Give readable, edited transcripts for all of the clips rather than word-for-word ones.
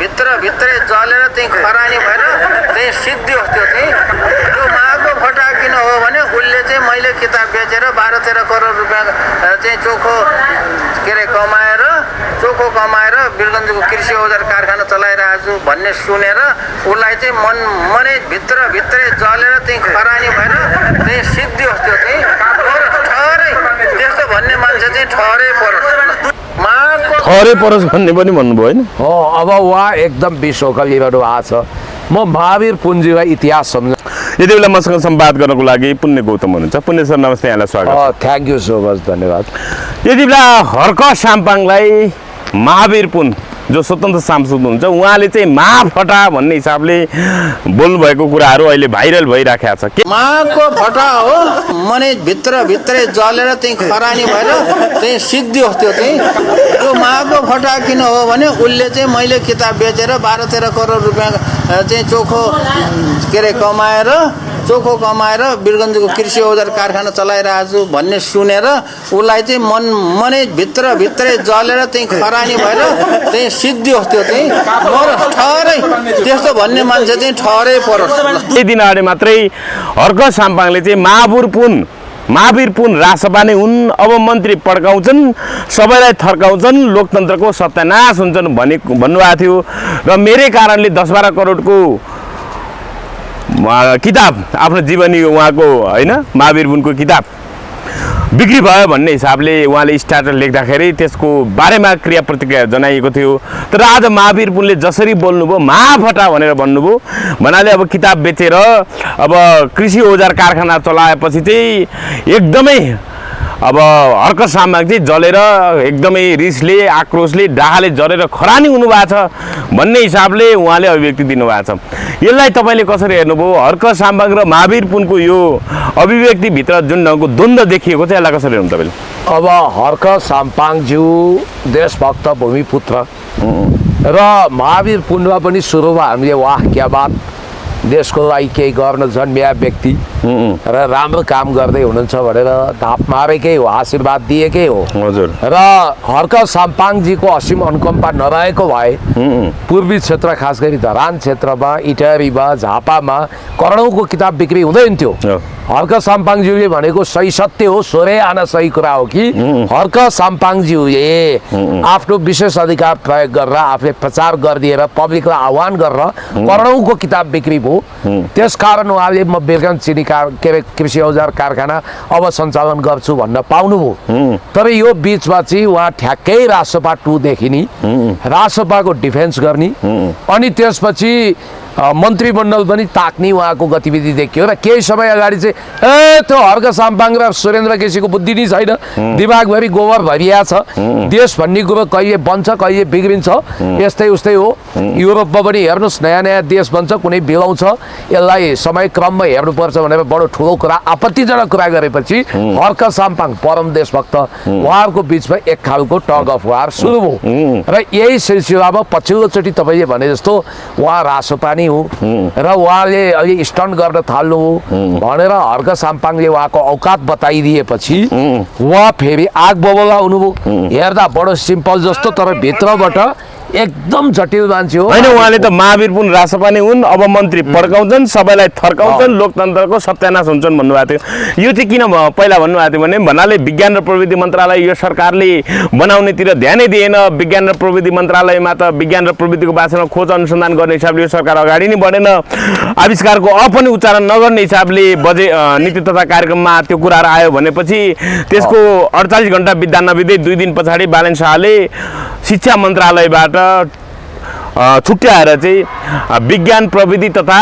भित्रै जलेर चाहिँ खरानी भएर चाहिँ सिद्धियो त्यो चाहिँ त्यो माघको फटा किन हो भने उसले चाहिँ मैले किताब बेचेर 12-13 करोड रुपियाँ चाहिँ चोखो कमाएर वीरगञ्जको कृषि औजार कारखाना चलाइरहेको छु भन्ने सुनेर उसलाई चाहिँ मनै भित्रै जलेर चाहिँ खरानी भएर चाहिँ सिद्धियो त्यो चाहिँ ठहरै त्यस्तो भन्ने मान्छे चाहिँ ठहरै परोस् भन्ने पनि भन्नुभयो होइन? हो, अब उहाँ एकदम विश्वकविबाट आएको छ। म महावीर पुनजीलाई इतिहास सम्झ। यति बेला मसँग संवाद गर्नको लागि पुण्य गौतम हुनुहुन्छ। पुण्य सर नमस्ते, यहाँलाई स्वागत छ। थ्याङ्क यू सो मच, धन्यवाद। यति बेला हर्क साम्पाङलाई महावीर पुन जो स्वतन्त्र सांसद हुनुहुन्छ उहाँले चाहिँ महाफटा भन्ने हिसाबले बोल्नुभएको कुराहरू अहिले भाइरल भइराखेको छ। माघको फटा हो मनै भित्रै जलेर चाहिँ खरानी भएर चाहिँ सिद्धियो त्यो चाहिँ त्यो माघको फटा किन हो भने उसले चाहिँ मैले किताब बेचेर 12-13 करोड रुपियाँ चाहिँ चोखो कमाएर वीरगञ्जको कृषि औजार कारखाना चलाइरहेको छु भन्ने सुनेर उसलाई चाहिँ मनै भित्रै जलेर चाहिँ खरानी भएर चाहिँ सिद्धियो त्यो चाहिँ ठहरै त्यस्तो भन्ने मान्छे चाहिँ ठहरै परोस्। केही दिन अगाडि मात्रै हर्क साम्पाङले चाहिँ महावीर पुन रासपा नै हुन्, अब मन्त्री पड्काउँछन्, सबैलाई थर्काउँछन्, लोकतन्त्रको सत्यानाश हुन्छन् भन्नुभएको थियो र मेरै कारणले 10-12 करोडको किताब आफ्नो जीवनी उहाँको होइन महावीर पुनको किताब बिक्री भयो भन्ने हिसाबले उहाँले स्टार्टर लेख्दाखेरि त्यसको बारेमा क्रिया प्रतिक्रिया जनाइएको थियो। तर आज महावीर पुनले जसरी बोल्नुभयो महाफटा भनेर भन्नुभयो भन्नाले अब किताब बेचेर अब कृषि औजार कारखाना चलाएपछि चाहिँ एकदमै अब हर्क साम्पाङ चाहिँ जलेर एकदमै रिसले आक्रोशले डाहाले जलेर खरानी हुनुभएको छ भन्ने हिसाबले उहाँले अभिव्यक्ति दिनुभएको छ। यसलाई तपाईँले कसरी हेर्नुभयो? हर्क साम्पाङ र महावीर पुनको यो अभिव्यक्तिभित्र जुन ढङ्गको द्वन्द्व देखिएको छ यसलाई कसरी हेर्नु तपाईँले? अब हर्क साम्पाङज्यू देशभक्त भूमिपुत्र र महावीर पुनमा पनि सुरुमा हामीले वाह क्या बात देशको लागि केही गर्न जन्मिया व्यक्ति र राम्रो काम गर्दै हुनुहुन्छ भनेर धाप मारेकै हो, आशीर्वाद दिएकै हो। हजुर। र हर्क साम्पाङजीको असीम अनुकम्पा नरहेको भए पूर्वी क्षेत्र खास गरी धरान क्षेत्रमा इटहरीमा झापामा करोडौँको किताब बिक्री हुँदैन थियो। हर्क साम्पाङज्यूले भनेको सही सत्य हो, सोरै आना सही कुरा हो कि हर्क साम्पाङज्यूले आफ्नो विशेष अधिकार प्रयोग गरेर आफूले प्रचार गरिदिएर पब्लिकलाई आह्वान गरेर करोडौँको किताब बिक्री भयो। त्यसकारण उहाँले म वीरगञ्ज चिनी कृषि औजार कारखाना अब सञ्चालन गर्छु भन्न पाउनुभयो। तर यो बिचमा चाहिँ उहाँ ठ्याक्कै रासपा 2 देखि नि रासपाको डिफेन्स गर्ने अनि त्यसपछि मन्त्रीमण्डल पनि ताक्ने उहाँको गतिविधि देखियो र केही समय अगाडि चाहिँ त्यो हर्क साम्पाङ र सुरेन्द्र केसीको बुद्धि नै छैन, दिमागभरि गोबर भरिया छ, देश भन्ने कुरो कहिले बन्छ कहिले बिग्रिन्छ, यस्तै उस्तै हो। युरोपमा पनि हेर्नुहोस् नयाँ नयाँ देश बन्छ, कुनै बिगाउँछ, यसलाई समय क्रममा हेर्नुपर्छ भनेर बडो ठुलो कुरा आपत्तिजनक कुरा गरेपछि हर्क साम्पाङ परम देशभक्त उहाँहरूको बिचमा एक खालको टग अफ वार सुरु भयो र यही सिलसिलामा पछिल्लोचोटि तपाईँले भने जस्तो उहाँ रासपा नै हो र उहाँले अलि स्टन्ट गर्न थाल्नु भनेर हर्क साम्पाङले उहाँको औकात बताइदिएपछि उहाँ फेरि आग बबोला हुनुभयो। हेर्दा बडो सिम्पल जस्तो तर भित्रबाट एकदम जटिल मान्छे हो। होइन, उहाँले त महावीर पुन रासपा नै हुन्, अब मन्त्री पड्काउँछन्, सबैलाई थर्काउँछन्, लोकतन्त्रको सत्यानाश हुन्छन् भन्नुभएको थियो। यो चाहिँ किन पहिला भन्नुभएको थियो भने भन्नाले विज्ञान र प्रविधि मन्त्रालय यो सरकारले बनाउनेतिर ध्यानै दिएन, विज्ञान र प्रविधि मन्त्रालयमा त विज्ञान र प्रविधिको बारेमा खोज अनुसन्धान गर्ने हिसाबले यो सरकार अगाडि नै बढेन, आविष्कारको पनि उच्चारण नगर्ने हिसाबले नीति तथा कार्यक्रममा त्यो कुराहरू आयो भनेपछि त्यसको 48 घण्टा बित्दा नबित्दै 2 दिन पछाडि बालेन शाहले शिक्षा मन्त्रालयबाट छुट्याएर चाहिँ विज्ञान प्रविधि तथा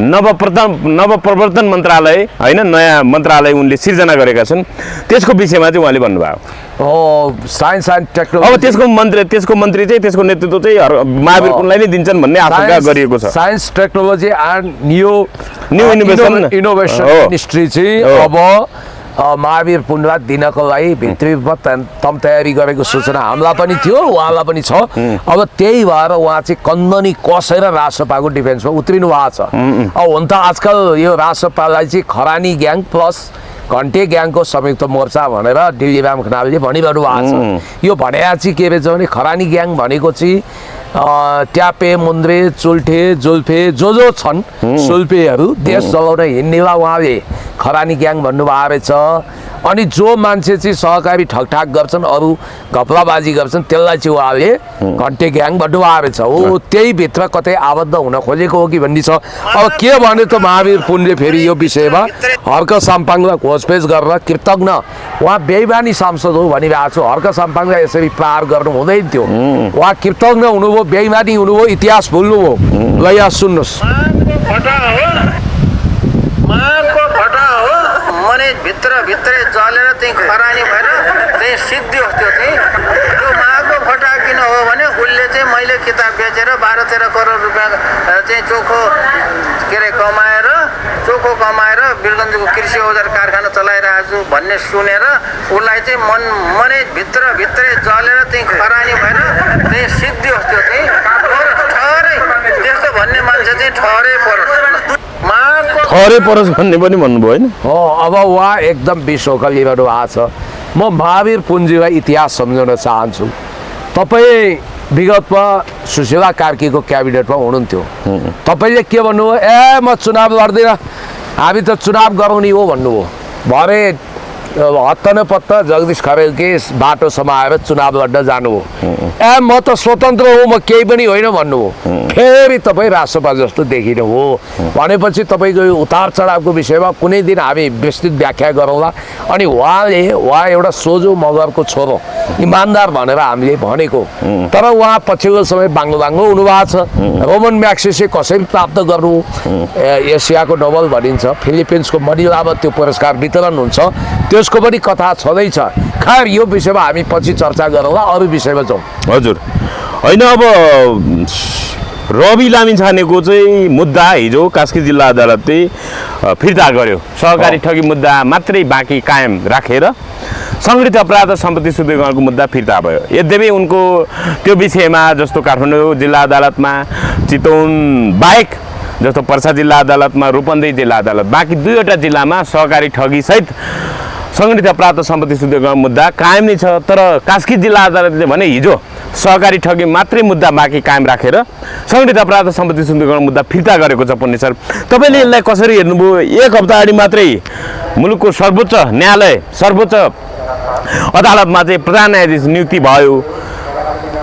नवप्रवर्तन मन्त्रालय होइन नयाँ मन्त्रालय उनले सिर्जना गरेका छन्। त्यसको विषयमा चाहिँ उहाँले भन्नुभयो साइन्स एन्ड टेक्नोलोजी अब त्यसको मन्त्री चाहिँ त्यसको नेतृत्व चाहिँ महावीर पुनलाई नै दिन्छन् भन्ने आशंका गरिएको छ। Science technology and new innovation ministry चाहिँ अब महावीर पुनलाई दिनको लागि भित्री तम तयारी गरेको सूचना हामीलाई पनि थियो, उहाँलाई पनि छ। अब त्यही भएर उहाँ चाहिँ कन्दनी कसेर रासपाको डिफेन्समा उत्रिनु भएको छ। अब हुन त आजकल यो रासपालाई चाहिँ खरानी ग्याङ प्लस घन्टे ग्याङको संयुक्त मोर्चा भनेर दिल्ली राम खनालले भनिरहनु भएको छ। यो भने चाहिँ के रहेछ भने खरानी ग्याङ भनेको चाहिँ ट्यापे मुन्द्रे चुल्ठे जुल्फे जो छन् सुल्फेहरू देश चलाउन हिँड्नेलाई उहाँले खरानी ग्याङ भन्नुभएको रहेछ। अनि जो मान्छे चाहिँ सहकारी ठगठाक गर्छन् अरू घपलाबाजी गर्छन् त्यसलाई चाहिँ उहाँले घन्टे ग्याङ भन्नुभएको रहेछ। हो त्यही भित्र कतै आबद्ध हुन खोजेको हो कि भन्ने छ। अब के भने त महावीर पुनले फेरि यो विषयमा हर्क साम्पाङलाई घोषपेश गरेर कृतज्ञ उहाँ बेइमानी सांसद हो भनिरहेको छु। हर्क साम्पाङलाई यसरी प्रहार गर्नु हुँदैन थियो। उहाँ कृतज्ञ हुनुभयो, बेइमानी हुनुभयो, इतिहास भुल्नुभयो। ल यहाँ सुन्नुहोस्। भित्रै जलेर चाहिँ खरानी भएर चाहिँ सिद्धि होस् त्यो चाहिँ त्यो माघको फटा किन हो भने उसले चाहिँ मैले किताब बेचेर 12-13 करोड रुपियाँ चाहिँ चोखो कमाएर वीरगञ्जको कृषि औजार कारखाना चलाइरहेको छु भन्ने सुनेर उसलाई चाहिँ मनै भित्रै जलेर चाहिँ खरानी भएर चाहिँ सिद्धि होस् त्यो चाहिँ ठहरै त्यस्तो भन्ने मान्छे चाहिँ ठहरै परोस् भन्ने पनि भन्नुभयो होइन। हो अब उहाँ एकदम विश्वका लिइरहनु भएको छ। म महावीर पुन्जीलाई इतिहास सम्झाउन चाहन्छु। तपाईँ विगतमा सुशीला कार्कीको क्याबिनेटमा हुनुहुन्थ्यो। तपाईँले के भन्नुभयो? म चुनाव लड्दिनँ, हामी त चुनाव गराउने हो भन्नुभयो। भरे हत्ता न पत्ता जगदीश खरेलकै बाटो समाएर चुनाव लड्न जानुभयो। म त स्वतन्त्र हो, म केही पनि होइन भन्नुभयो। फेरि तपाईँ राष्ट्रपा जस्तो देखिनु हो भनेपछि तपाईँको यो उतार चढावको विषयमा कुनै दिन हामी विस्तृत व्याख्या गरौँला। अनि उहाँ एउटा सोझो मगरको छोरो इमान्दार भनेर हामीले भनेको, तर उहाँ पछिल्लो समय बाङ्गो हुनुभएको छ। रोमन म्याग्सेसे कसरी प्राप्त गर्नु? एसियाको नोबल भनिन्छ। फिलिपिन्सको मनिलामा त्यो पुरस्कार वितरण हुन्छ, त्यसको पनि कथा छँदैछ। खैर यो विषयमा हामी पछि चर्चा गरौँला, अरू विषयमा जाउँ। हजुर होइन, अब रवि लामिछानेको चाहिँ मुद्दा हिजो कास्की जिल्ला अदालतले फिर्ता गर्यो। सहकारी ठगी मुद्दा मात्रै बाँकी कायम राखेर सङ्गठित अपराध सम्पत्ति शुद्धिकरणको मुद्दा फिर्ता भयो। यद्यपि उनको त्यो विषयमा जस्तो काठमाडौँ जिल्ला अदालतमा, चितवन बाहेक जस्तो पर्सा जिल्ला अदालतमा, रूपन्देही जिल्ला अदालत, बाँकी 2वटा जिल्लामा सहकारी ठगीसहित सङ्गठित अपराध सम्पत्ति शुद्धिकरण मुद्दा कायम नै छ। तर कास्की जिल्ला अदालतले भने हिजो सहकारी ठगी मात्रै मुद्दा बाँकी कायम राखेर सङ्गठित अपराध सम्पत्ति शुद्धिकरण मुद्दा फिर्ता गरेको छ। पुण्य सर, तपाईँले यसलाई कसरी हेर्नुभयो? 1 हप्ता अगाडि मात्रै मुलुकको सर्वोच्च अदालतमा चाहिँ प्रधान न्यायाधीश नियुक्ति भयो।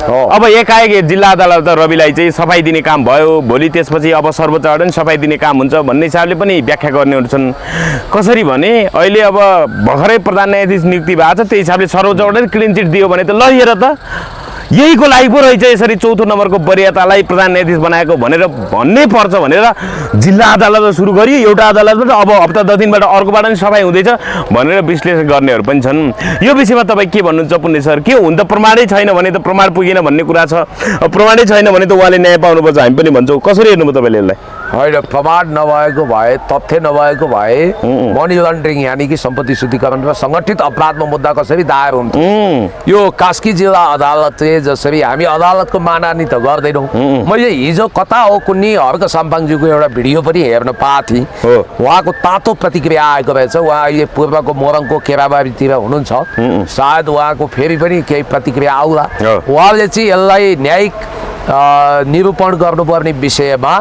अब एकाएक जिल्ला अदालत रविलाई चाहिँ सफाई दिने काम भयो, भोलि त्यसपछि अब सर्वोच्चबाट पनि सफाई दिने काम हुन्छ भन्ने हिसाबले पनि व्याख्या गर्नेहरू छन्। कसरी भने अहिले अब भर्खरै प्रधान न्यायाधीश नियुक्ति भएको छ, त्यही हिसाबले सर्वोच्चबाट क्लिन चिट दियो भने त ल हेर त यहीको लागि पो रहेछ यसरी 4थो नम्बरको वरियतालाई प्रधान न्यायाधीश बनाएको भनेर भन्नै पर्छ भनेर जिल्ला अदालत सुरु गरियो। एउटा अदालतबाट अब हप्ता 10 दिनबाट अर्कोबाट पनि सफाई हुँदैछ भनेर विश्लेषण गर्नेहरू पनि छन्। यो विषयमा तपाईँ के भन्नुहुन्छ पुण्य सर? के हुन त प्रमाणै छैन भने त प्रमाण पुगेन भन्ने कुरा छ, प्रमाणै छैन भने त उहाँले न्याय पाउनुपर्छ, हामी पनि भन्छौँ। कसरी हेर्नुभयो तपाईँले यसलाई? होइन, प्रमाण नभएको भए, तथ्य नभएको भए मनी लन्ड्रिङ यानि कि सम्पत्ति शुद्धिकरण र सङ्गठित अपराधमा मुद्दा कसरी दायर हुन्थ्यो? यो कास्की जिल्ला अदालतले जसरी हामी अदालतको मानहानि त गर्दैनौँ। मैले हिजो कता हो कुन्नी हर्क साम्पाङज्यूको एउटा भिडियो पनि हेर्न पाएको थिएँ। उहाँको तातो प्रतिक्रिया आएको रहेछ। उहाँ अहिले पूर्वको मोरङको केराबारीतिर हुनुहुन्छ, सायद उहाँको फेरि पनि केही प्रतिक्रिया आउला। उहाँले चाहिँ यसलाई न्यायिक निरूपण गर्नुपर्ने विषयमा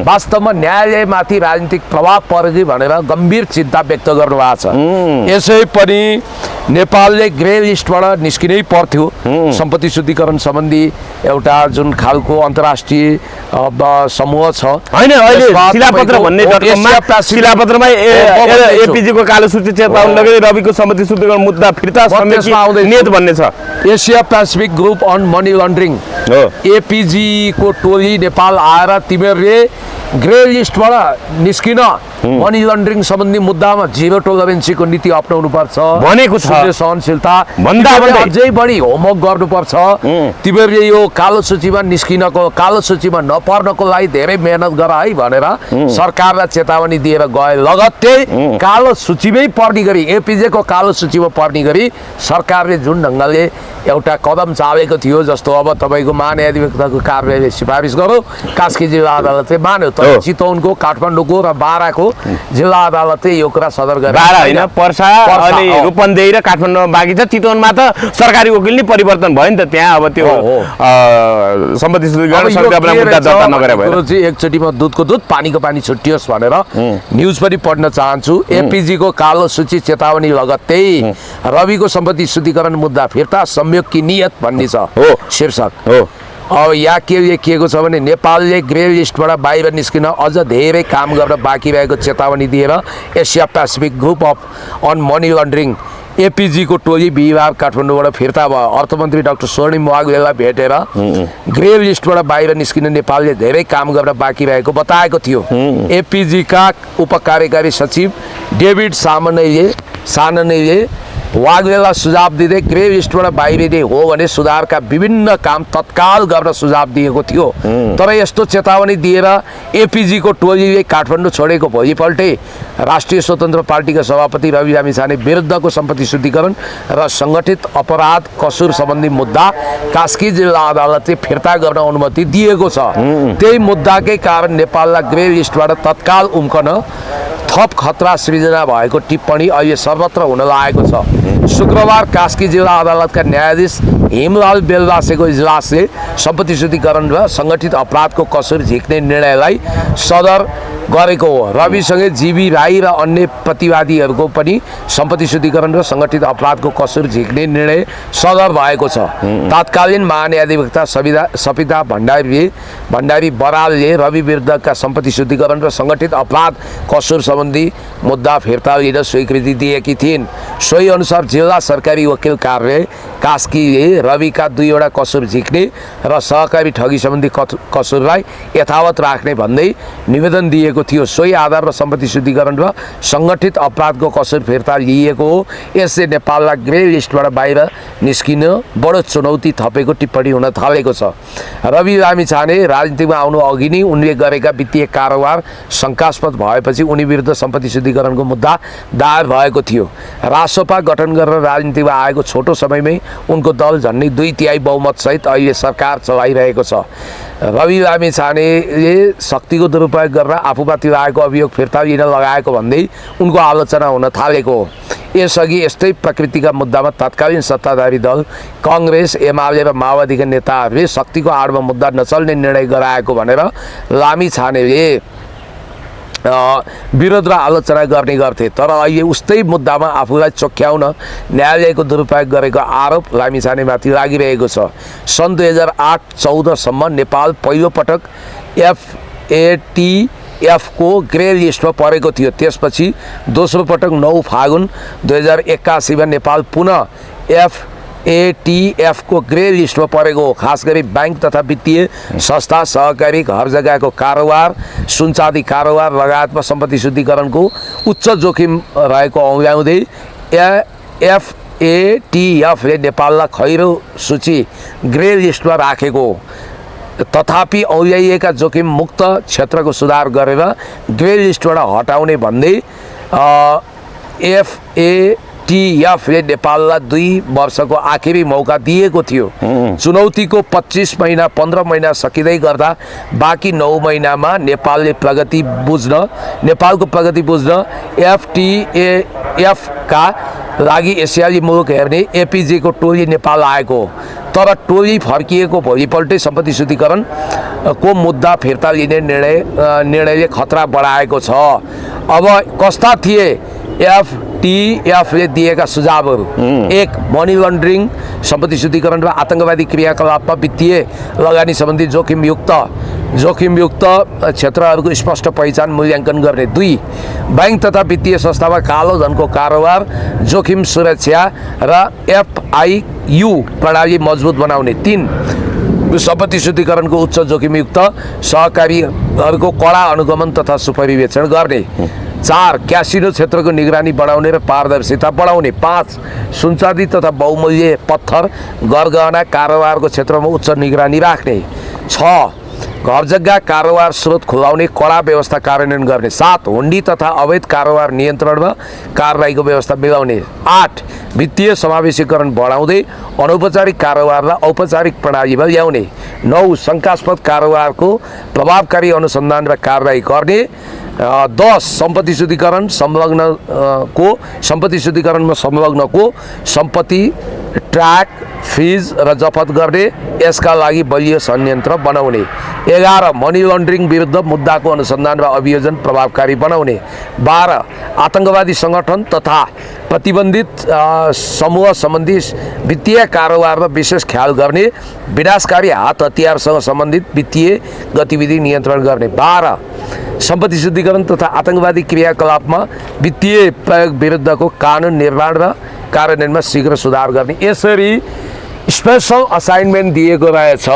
वास्तवमा न्यायालयमाथि राजनीतिक प्रभाव पर्यो भनेर गम्भीर चिन्ता व्यक्त गर्नुभएको छ। यसै पनि नेपालले ग्रे लिस्टबाट निस्किनै पर्थ्यो। सम्पत्ति शुद्धिकरण सम्बन्धी एउटा जुन खालको अन्तर्राष्ट्रिय समूह छ होइन, अहिले शिलापत्र भन्ने शिलापत्रमा एपीजीको कालो सूची चेतावनी लगेर रविको सम्पत्ति शुद्धिकरण मुद्दा फिर्ता नियत भन्ने छ। Asia Pacific group on money laundering APG को टोली नेपाल आएर तिमीहरूले ग्रे लिस्टबाट निस्किन मनी लन्ड्रिङ सम्बन्धी मुद्दामा 0 टोलरेन्सीको नीति अपनाउनु पर्छ भनेको छ। सहनशीलता भन्दा अझै बढी होमवर्क गर्नुपर्छ। तिमीहरूले यो कालो सूचीमा निस्किनको, कालो सूचीमा नपर्नको लागि धेरै मेहनत गर है भनेर सरकारलाई चेतावनी दिएर गए। लगत्तै कालो सूचीमै पर्ने गरी, एपीजेको कालो सूचीमा पर्ने गरी सरकारले जुन ढङ्गले एउटा कदम चालेको थियो, जस्तो अब तपाईँको महाधिवक्ताको कार्यालयले सिफारिस गर्यो, कास्की जिल्ला अदालतले मान्यो। तर चितवनको, काठमाडौँको र बाराको जिल्ला अदालतले यो कुरा सदर गरे। 12 होइन, पर्सा अनि हो। रूपन्देही र काठमाडौँमा बाँकी छ। चितवनमा त सरकारी वकिल नै परिवर्तन भयो नि त, त्यहाँ अब त्यो सम्पत्ति शुद्धिकरण समितिमा मुद्दा दर्ता नगरे भएर एकचोटिमा दुधको दुध पानीको पानी छुट्टियोस् भनेर न्युज पनि पढ्न चाहन्छु। एपीजी को कालो सूची चेतावनी लगत्तै रविको सम्पत्ति शुद्धिकरण मुद्दा फिर्ता संयोग की नियत भन्ने छ शीर्षक हो। अब यहाँ के लेखिएको छ भने नेपालले ग्रे लिस्टबाट बाहिर निस्किन अझ धेरै काम गर्न बाँकी रहेको चेतावनी दिएर Asia Pacific group on money laundering APG को टोली बिहिबार काठमाडौँबाट फिर्ता भयो। अर्थमन्त्री डाक्टर स्वर्णिम वाग्लेलाई भेटेर ग्रे लिस्टबाट बाहिर निस्किन नेपालले धेरै काम गर्न बाँकी रहेको बताएको थियो। एपीजी का उपकार्यकारी सचिव डेभिड साननेले वाग्लेलाई सुझाव दिँदै ग्रे लिस्टबाट बाहिरिने हो भने सुधारका विभिन्न काम तत्काल गर्न सुझाव दिएको थियो। तर यस्तो चेतावनी दिएर एपीजी को टोलीले काठमाडौँ छोडेको भोलिपल्टै राष्ट्रिय स्वतन्त्र पार्टीका सभापति रवि लामिछाने विरुद्धको सम्पत्ति शुद्धिकरण र सङ्गठित अपराध कसुर सम्बन्धी मुद्दा कास्की जिल्ला अदालतले फिर्ता गर्न अनुमति दिएको छ। त्यही मुद्दाकै कारण नेपाललाई ग्रे लिस्टबाट तत्काल उम्कन थप खतरा सृजना भएको टिप्पणी अहिले सर्वत्र हुन लागेको छ। शुक्रबार कास्की जिल्ला अदालतका न्यायाधीश हिमलाल बेलदासेको इजलासले सम्पत्ति शुद्धिकरण र सङ्गठित अपराधको कसुर झिक्ने निर्णयलाई सदर गरेको हो। रविसँगै जीवी राई र अन्य प्रतिवादीहरूको पनि सम्पत्ति शुद्धिकरण र सङ्गठित अपराधको कसुर झिक्ने निर्णय सदर भएको छ। तत्कालीन महान्यायाधिवक्ता सपिता भण्डारी बरालले रवि विरुद्धका सम्पत्ति शुद्धिकरण र सङ्गठित अपराध कसुर सम्बन्धी मुद्दा फिर्ता लिन स्वीकृति दिएकी थिइन्। सोही अनुसार जिल्ला सरकारी वकिल कार्यालय कास्कीले रविका 2 वटा कसुर झिक्ने र सहकारी ठगी सम्बन्धी कसुरलाई यथावत राख्ने भन्दै निवेदन दिएको थियो। सोही आधारमा सम्पत्ति शुद्धिकरण र सङ्गठित अपराधको कसुर फिर्ता लिएको हो। यसले नेपाललाई ग्रे लिस्टबाट बाहिर निस्किन बडो चुनौती थपेको टिप्पणी हुन थालेको छ। रवि लामिछाने राजनीतिमा आउनु अघि नै उनले गरेका वित्तीय कारोबार शङ्कास्पद भएपछि उनी विरुद्ध सम्पत्ति शुद्धिकरणको मुद्दा दायर भएको थियो। रासोपा गठन गरेर राजनीतिमा आएको छोटो समयमै उनको दल झन्डै 2/3 बहुमतसहित अहिले सरकार चलाइरहेको छ। रवि लामिछानेले शक्तिको दुरुपयोग गरेर आफूमाथि लागेको अभियोग फिर्ता लिन लगाएको भन्दै उनको आलोचना हुन थालेको हो। यसअघि यस्तै प्रकृतिका मुद्दामा तत्कालीन सत्ताधारी दल काङ्ग्रेस एमाले र माओवादीका नेताहरूले शक्तिको आडमा मुद्दा नचल्ने निर्णय गराएको भनेर लामिछानेले विरोध र आलोचना गर्ने गर्थे। तर अहिले उस्तै मुद्दामा आफूलाई चोख्याउन न्यायालयको दुरुपयोग गरेको आरोप लामिछानेमाथि लागिरहेको छ। सन् 2008-14 सम्म नेपाल पहिलोपटक FATF को ग्रे लिस्टमा परेको थियो। त्यसपछि दोस्रो पटक 9 फागुन 2081 मा नेपाल पुनः FATF को ग्रे लिस्टमा परेको हो। खास गरी बैंक तथा वित्तीय संस्था, सहकारी, घर जग्गाको कारोबार, सुनचाँदी कारोबार लगायतमा सम्पत्ति शुद्धिकरणको उच्च जोखिम रहेको औल्याउँदै FATF ले नेपाललाई खैरो सूची ग्रे लिस्टमा राखेको हो। तथापि औल्याइएका जोखिम मुक्त क्षेत्रको सुधार गरेर ग्रे लिस्टबाट हटाउने भन्दै FATF ले नेपाललाई 2 वर्षको आखिरी मौका दिएको थियो। चुनौतीको 25 महिना 15 महिना सकिँदै गर्दा बाँकी 9 महिनामा नेपालको प्रगति बुझ्न FATF का लागि एसियाली मुलुक हेर्ने एपीजी को टोली नेपाल आएको हो। तर टोली फर्किएको भोलिपल्टै सम्पत्ति शुद्धिकरण को मुद्दा फिर्ता लिने निर्णयले खतरा बढाएको छ। अब कस्ता थिए FATF ले दिएका सुझावहरू? 1. मनी लन्ड्रिङ, सम्पत्ति शुद्धिकरण र आतंकवादी क्रियाकलापमा वित्तीय लगानी सम्बन्धी जोखिमयुक्त क्षेत्रहरूको स्पष्ट पहिचान मूल्याङ्कन गर्ने। 2. बैंक तथा वित्तीय संस्थामा कालो धनको कारोबार जोखिम सुरक्षा र FIU प्रणाली मजबुत बनाउने। 3. सम्पत्ति शुद्धिकरणको उच्च जोखिमयुक्त सहकारीहरूको कडा अनुगमन तथा सुपरिवेक्षण गर्ने। 4. क्यासिनो क्षेत्रको निगरानी बढाउने र पारदर्शिता बढाउने। 5. सुनचाँदी तथा बहुमूल्य पत्थर गरगहना कारोबारको क्षेत्रमा उच्च निगरानी राख्ने। 6. घर जग्गा कारोबार स्रोत खुलाउने कडा व्यवस्था कार्यान्वयन गर्ने। 7. हुन्डी तथा अवैध कारोबार नियन्त्रणमा कारबाहीको व्यवस्था मिलाउने। 8. वित्तीय समावेशीकरण बढाउँदै अनौपचारिक कारोबारलाई औपचारिक प्रणालीमा ल्याउने। 9. शङ्कास्पद कारोबारको प्रभावकारी अनुसन्धान र कारबाही गर्ने। 10 सम्पत्ति शुद्धिकरण सम्पत्ति शुद्धिकरणमा संलग्नको सम्पत्ति ट्र्याक फ्रिज र जफत गर्ने यसका लागि बलियो संयन्त्र बनाउने। 11 मनी लन्ड्रिङ विरुद्ध मुद्दाको अनुसन्धान र अभियोजन प्रभावकारी बनाउने। 12 आतंकवादी सङ्गठन तथा प्रतिबन्धित समूह सम्बन्धी वित्तीय कारोबारमा विशेष ख्याल गर्ने, विनाशकारी हात हतियारसँग सम्बन्धित वित्तीय गतिविधि नियन्त्रण गर्ने। 12 सम्पत्ति शुद्धिकरण तथा आतंकवादी क्रियाकलापमा वित्तीय प्रयोग विरुद्धको कानुन निर्माण र कार्यान्वयनमा शीघ्र सुधार गर्ने। यसरी स्पेसल असाइनमेन्ट दिएको रहेछ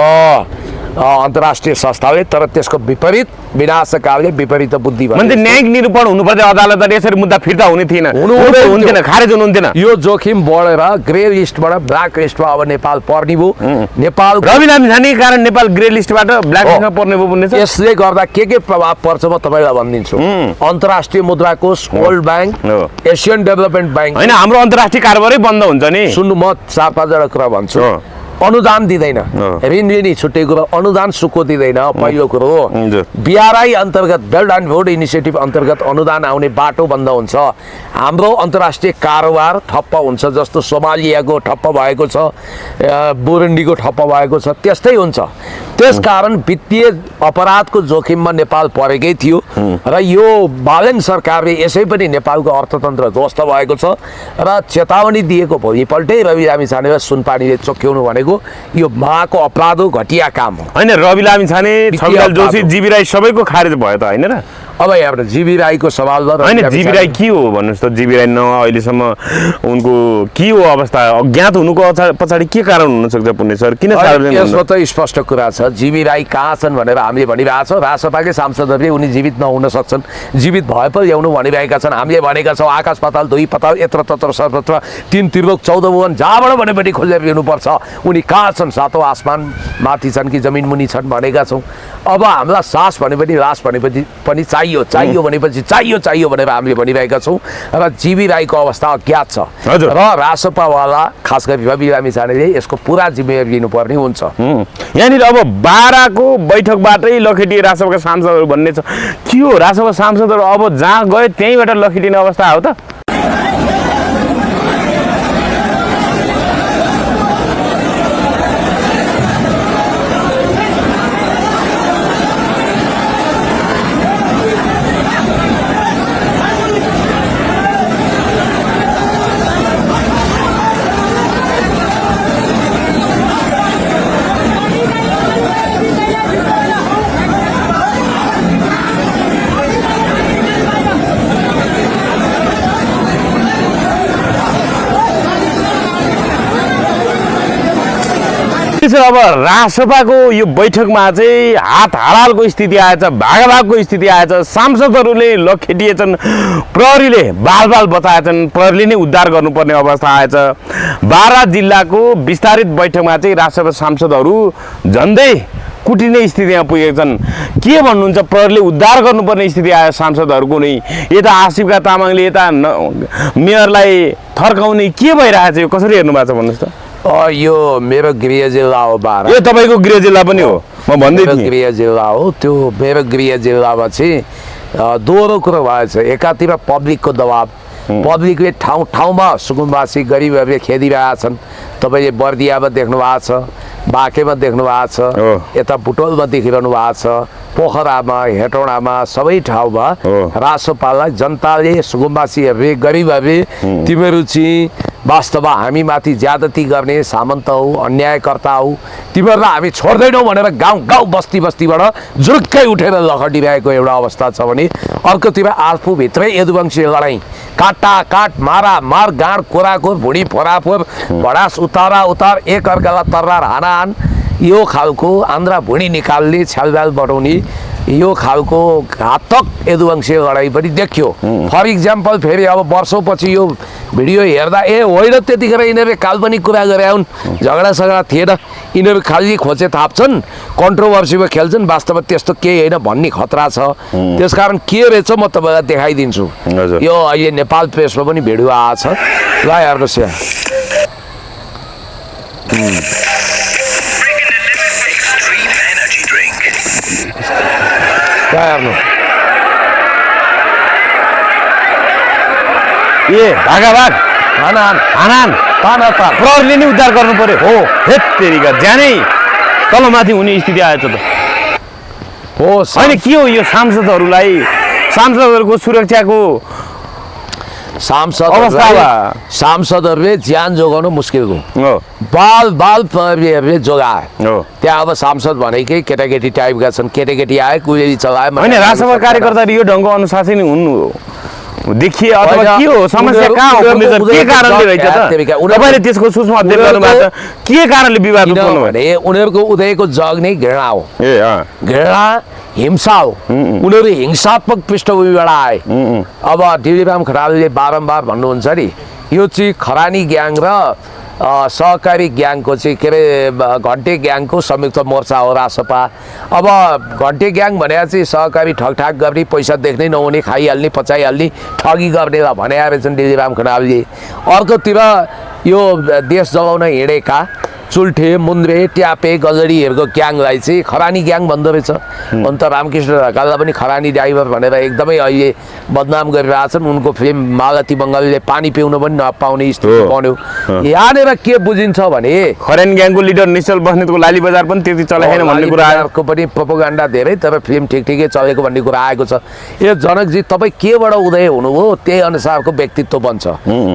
अन्तर्राष्ट्रिय संस्थाले, तर त्यसको विपरीत विनाशकालले विपरीत बुद्धि भने न्यायिक निरूपण हुनुपर्छ। अदालतले यसरी मुद्दा फिर्ता हुने थिएन, हुन्थेन, खारेज हुनुहुन्थेन। यो जोखिम बढेर ग्रे लिस्टबाट ब्ल्याक लिस्टमा अब नेपाल पर्ने भयो। नेपाल रवि लामिछानेको कारण नेपाल ग्रे लिस्टबाट ब्ल्याक लिस्टमा पर्ने भयो भन्ने छ। यसले गर्दा के प्रभाव पर्छ म तपाईँलाई भनिदिन्छु। अन्तर्राष्ट्रिय मुद्रा कोष, world bank, Asian development bank, होइन हाम्रो अन्तर्राष्ट्रिय कारोबारै बन्द हुन्छ नि। सुन्नु, म 4-5 कुरा भन्छु। अनुदान दिँदैन, ऋण लिने छुट्टै कुरो, अनुदान सुक्को दिँदैन। पहिलो कुरो BRI अन्तर्गत बेल्ट एन्ड रोड इनिसिएटिभ अन्तर्गत अनुदान आउने बाटो बन्द हुन्छ। हाम्रो अन्तर्राष्ट्रिय कारोबार ठप्प हुन्छ, जस्तो सोमालियाको ठप्प भएको छ, बुरुन्डीको ठप्प भएको छ, त्यस्तै हुन्छ। त्यसकारण वित्तीय अपराधको जोखिममा नेपाल परेकै थियो र यो बालन सरकारले यसै पनि नेपालको अर्थतन्त्र ध्वस्त भएको छ र चेतावनी दिएको भोलिपल्टै रवि लामिछाने र सुनपानीले चोक्याउनु भनेको यो महाको अपराध हो, घटिया काम हो। होइन, रवि लामिछाने, छविलाल जोशी, जीवी राई सबैको खारेज भयो त, होइन र? अब यहाँ जीवी राईको सवाल भयो। होइन, जीवी राई के हो भन्नुहोस् त? जीवी राई अहिलेसम्म उनको के हो अवस्था? अज्ञात हुनुको पछाडि के कारण हुनसक्छ पुण्य सर? किन यसमा त स्पष्ट कुरा छ। जीवी राई कहाँ छन् भनेर हामीले भनिरहेको छौँ। राजसभाकै सांसदहरूले उनी जीवित नहुन सक्छन्, जीवित भए पनि ल्याउनु भनिरहेका छन्। हामीले भनेका छौँ आकाश पाताल, दुई पाताल, यत्र तत्र सर्वत्र, 3 त्रिलोक 14 भुवन, जहाँबाट भनेपछि खोजेर लिनुपर्छ। उनी कहाँ छन्? सातौँ आसमान माथि छन् कि जमिन मुनि छन् भनेका छौँ। अब हामीलाई सास भनेपछि, लास भनेपछि पनि चाहियो भनेपछि चाहियो भनेर हामीले भनिरहेका छौँ। र जीवी राईको अवस्था अज्ञात छ र रासपावाला खास गरी रवि लामिछानेले यसको पुरा जिम्मेवारी लिनुपर्ने हुन्छ। यहाँनिर अब बाराको बैठकबाटै लखेटिए रासपाका सांसदहरू भन्ने छ। के हो रासपा सांसदहरू अब जहाँ गए त्यहीँबाट लखेटिने अवस्था हो त? अब रासपाको यो बैठकमा चाहिँ हात हडालको स्थिति आएछ, भागाभागको स्थिति आएछ। सांसदहरूले लखेटिएछन्, प्रहरीले बाल बताएछन्, प्रहरीले नै उद्धार गर्नुपर्ने अवस्था आएछ। बारा जिल्लाको विस्तारित बैठकमा चाहिँ रासपा सांसदहरू झन्डै कुटिने स्थितिमा पुगेका छन्। के भन्नुहुन्छ? प्रहरीले उद्धार गर्नुपर्ने स्थिति आयो सांसदहरूको नै। यता आसिफका तामाङले यता मेयरलाई थर्काउने के भइरहेछ? यो कसरी हेर्नु भएको छ भन्नुहोस् त? यो मेरो गृह जिल्ला हो बारा। यो तपाईँको गृह जिल्ला पनि हो, म भन्दै थिएँ। गृह जिल्ला हो त्यो। मेरो गृह जिल्लामा चाहिँ दोहोरो कुरो भएछ। एकातिर पब्लिकको दबाब, पब्लिकले ठाउँ ठाउँमा सुकुम्बासी गरिबहरूले खेदिरहेका छन्। तपाईँले बर्दियामा देख्नु भएको छ, बाँकेमा देख्नु भएको छ, यता बुटोलमा देखिरहनु भएको छ, पोखरामा, हेटौँडामा, सबै ठाउँमा रासपालाई जनताले, सुकुम्बासीहरूले, गरिबहरूले तिमीहरू चाहिँ वास्तवमा हामी माथि ज्यादती गर्ने सामन्त हौ, अन्यायकर्ता हौ, तिमीहरूलाई हामी छोड्दैनौँ भनेर गाउँ गाउँ बस्ती बस्तीबाट जुरुक्कै उठेर लखटिरहेको एउटा अवस्था छ भने अर्कोतिर आफूभित्रै यदुवंशी लडाइँ, काटाकाट, मारामार, गाँड कोराकोर, भुँडी फोराफोर, भडास उतारा उतार, एक अर्कालाई तररार हानाहान, यो खालको आन्द्रा भुँडी निकाल्ने, छ्यालब्याल बढाउने यो खालको घातक यदुवंशीय लडाइँ पनि देखियो। फर इक्जाम्पल फेरि अब वर्षौँपछि यो भिडियो हेर्दा होइन त्यतिखेर यिनीहरूले काल्पनिक कुरा गरे हुन्, झगडा थिएन, यिनीहरू खालि खोजे थाप्छन्, कन्ट्रोभर्सीमा खेल्छन्, वास्तवमा त्यस्तो केही होइन भन्ने खतरा छ। त्यसकारण के रहेछ म तपाईँलाई देखाइदिन्छु। यो अहिले नेपाल प्रेसमा पनि भिडियो आएको छ, ल हेर्नुहोस् यहाँ। हेर्नु ए भागाभाग हानान प्रहरीले नै उद्धार गर्नु पर्यो हो हेत तेरिका ज्यानै तलमाथि हुने स्थिति आएछ त हो होइन के हो यो सांसदहरूको सुरक्षाको सांसदहरूले ज्यान जोगाउनु मुस्किल हो बाल प्रहरीहरूले जोगाए त्यहाँ अब सांसद भनेकै केटाकेटी टाइपका छन् केटाकेटी आए कुरेरी चलाए होइन राजसभा कार्यकर्ताहरू यो ढङ्गको अनुशासनी हुनु देखिए अथवा के हो समस्या कहाँ हो के कारणले रहेछ त तपाईँले त्यसको सूक्ष्म अध्ययन गर्नुभएको छ के कारणले विवाद उत्पन्न भने उनीहरूको उदयको जग नै घृणा हो घृणा हिंसा हो उनीहरू हिंसात्मक पृष्ठभूमिबाट आए अब डिबिराम खनालले बारम्बार भन्नुहुन्छ नि यो चाहिँ खरानी ग्याङ र सहकारी ग्याङको चाहिँ के अरे घन्टे ग्याङको संयुक्त मोर्चा हो रासपा अब घन्टे ग्याङ भने चाहिँ सहकारी ठगठाक गर्ने पैसा देख्नै नहुने खाइहाल्ने पचाइहाल्ने ठगी गर्नेलाई भने रहेछन् डिबिराम खनालले अर्कोतिर यो देश जलाउन हिँडेका चुल्ठे मुन्द्रे ट्यापे गजडीहरूको ग्याङलाई चाहिँ खरानी ग्याङ भन्दो रहेछ अन्त रामकृष्ण ढकाललाई पनि खरानी ड्राइभर भनेर एकदमै अहिले बदनाम गरिरहेछन् उनको फिल्म मालती बङ्गालीले पानी पिउन पनि नपाउने स्थिति बन्यो यहाँनिर के बुझिन्छ भने खरानी ग्याङको लिडर निश्चल बस्नेतको लाली बजार पनि त्यति चलेको छैन भन्ने कुरा आएको पनि प्रोपोगन्डा धेरै तर फिल्म ठिकै चलेको भन्ने कुरा आएको छ यो जनकजी तपाईँ केबाट उदय हुनुभयो त्यही अनुसारको व्यक्तित्व बन्छ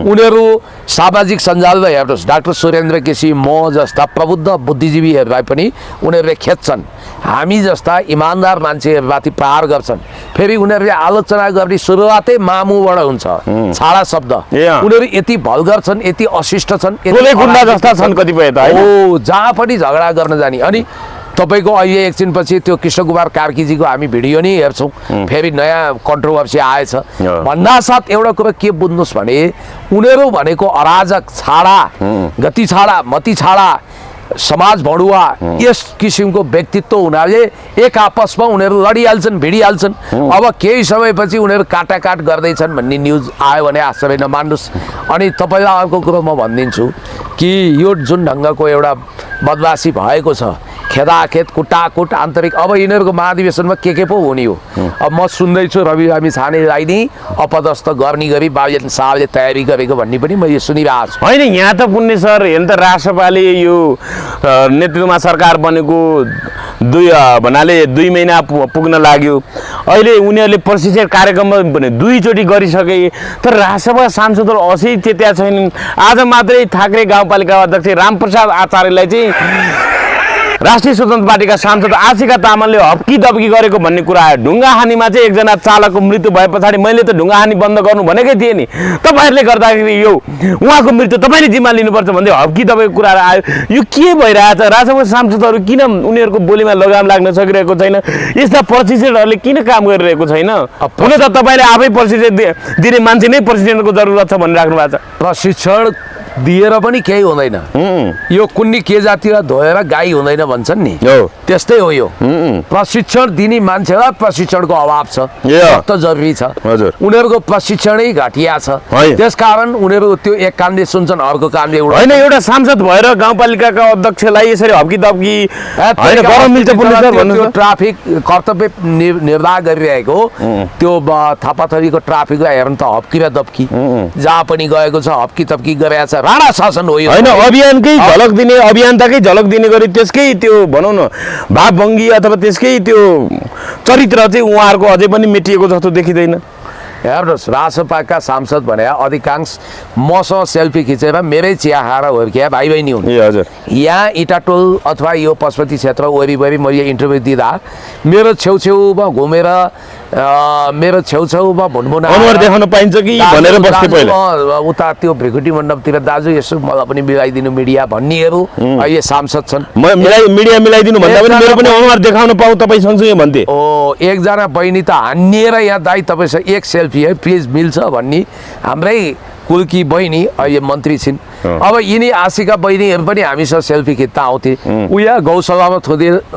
उनीहरू सामाजिक सञ्जालमा हेर्नुहोस् डाक्टर सुरेन्द्र केसी म जस्ता प्रबुद्ध बुद्धिजीवीहरूलाई पनि उनीहरूले खेद्छन् हामी जस्ता इमान्दार मान्छेहरूमाथि प्रहार गर्छन् फेरि उनीहरूले आलोचना गर्ने सुरुवातै मामुबाट हुन्छ छाडा शब्द उनीहरू यति भल्गर छन् यति अशिष्ट छन् जस्ता छन् कतिपय त हो जहाँ पनि झगडा गर्न जाने अनि तपाईँको अहिले एकछिनपछि त्यो कृष्ण कुमार कार्कीजीको हामी भिडियो नै हेर्छौँ फेरि नयाँ कन्ट्रोभर्सी आएछ भन्नासाथ एउटा कुरो के बुझ्नुहोस् भने उनीहरू भनेको अराजक छाडा गति छाडा मती छाडा समाज भडुवा यस किसिमको व्यक्तित्व हुनाले एक आपसमा उनीहरू लडिहाल्छन् भिडिहाल्छन् अब केही समयपछि उनीहरू काटाकाट गर्दैछन् भन्ने न्युज आयो भने आश्चर्य नमान्नुहोस् अनि तपाईँलाई अर्को कुरो म भनिदिन्छु कि यो जुन ढङ्गको एउटा बदमासी भएको छ खेदाखेद कुटाकुट आन्तरिक अब यिनीहरूको महाधिवेशनमा के पो हुने हो अब म सुन्दैछु रवि लामी छानेलाई नै अपदस्थ गर्ने गरी बाबुजन साहबले तयारी गरेको भन्ने पनि मैले सुनिरहेको छु होइन यहाँ त पुण्य सर हेर्नु त राष्ट्रपाले यो नेतृत्वमा सरकार बनेको भन्नाले 2 महिना पुग्न लाग्यो अहिले उनीहरूले प्रशिक्षण कार्यक्रम भने 2 चोटि गरिसके तर राष्ट्रसभा सांसदहरू असै चेत्या छैनन् आज मात्रै थाक्रे गाउँपालिका अध्यक्ष रामप्रसाद आचार्यलाई चाहिँ राष्ट्रिय स्वतन्त्र पार्टीका सांसद आशिका तामाङले हप्की दप्की गरेको भन्ने कुरा आयो ढुङ्गा हानीमा चाहिँ एकजना चालकको मृत्यु भए पछाडि मैले त ढुङ्गा हानी बन्द गर्नु भनेकै थिएँ नि तपाईँहरूले गर्दाखेरि यो उहाँको मृत्यु तपाईँले जिम्मा लिनुपर्छ भन्दै हप्की दप्कीको कुरा आयो यो के भइरहेछ राष्ट्रसभा सांसदहरू किन उनीहरूको बोलीमा लगाम लाग्न सकिरहेको छैन यस्ता प्रशिक्षणहरूले किन काम गरिरहेको छैन हुन त तपाईँले आफै प्रशिक्षण दिने मान्छे नै प्रशिक्षणको जरुरत छ भनिराख्नु भएको छ प्रशिक्षण दिएर पनि केही हुँदैन यो कुन्नी के जातिर धोएर गाई हुँदैन भन्छन् नि त्यस्तै हो यो प्रशिक्षण दिने मान्छेलाई प्रशिक्षणको अभाव छ सख्त जरुरी छ उनीहरूको प्रशिक्षणै घटिया छ त्यसकारण उनीहरू त्यो एक कानले सुन्छन् अर्को कानले होइन एउटा सांसद भएर गाउँपालिकाका अध्यक्षलाई यसरी हप्की दप्की ट्राफिक कर्तव्य निर्वाह गरिरहेको त्यो थापाथलीको ट्राफिकलाई हेर्नु त हप्की र दप्की जहाँ पनि गएको छ हप्की तप्की गरेको छ राणा शासन हो होइन अभियानकै झलक दिने अभियन्ताकै झलक दिने गरी त्यसकै त्यो भनौँ न भावभङ्गी अथवा त्यसकै त्यो चरित्र चाहिँ उहाँहरूको अझै पनि मेटिएको जस्तो देखिँदैन हेर्नुहोस् राजसभाका सांसद भने अधिकांश मसँग सेल्फी खिचेर मेरै चिया खाएर हुर्किया भाइ बहिनी हुन् हजुर यहाँ इटाटोल अथवा यो पशुपति क्षेत्र वरिपरि मैले इन्टरभ्यू दिँदा मेरो छेउछेउमा घुमेर मेरो छेउछेउमा भुनभुना अनुहार देखाउन पाइन्छ कि भनेर बस्थे पहिला उता त्यो भ्रिकुटी मण्डपतिर दाजु यसो मलाई पनि मिलाइदिनु मिडिया भन्नेहरू अहिले सांसद छन् मिडिया मिलाइदिनु भन्दा पनि मेरो पनि अनुहार देखाउन पाऊ तपाईँ सँगसँगै भन्थे ओ एकजना बहिनी त हानिएर यहाँ दाइ तपाईँसँग एक सेल्फी है प्लिज मिल्छ भन्ने हाम्रै कुलकी बहिनी अहिले मन्त्री छिन्। अब यिनी आशिका बहिनीहरू पनि हामीसँग सेल्फी खिच्न आउँथे। उया गौशालामा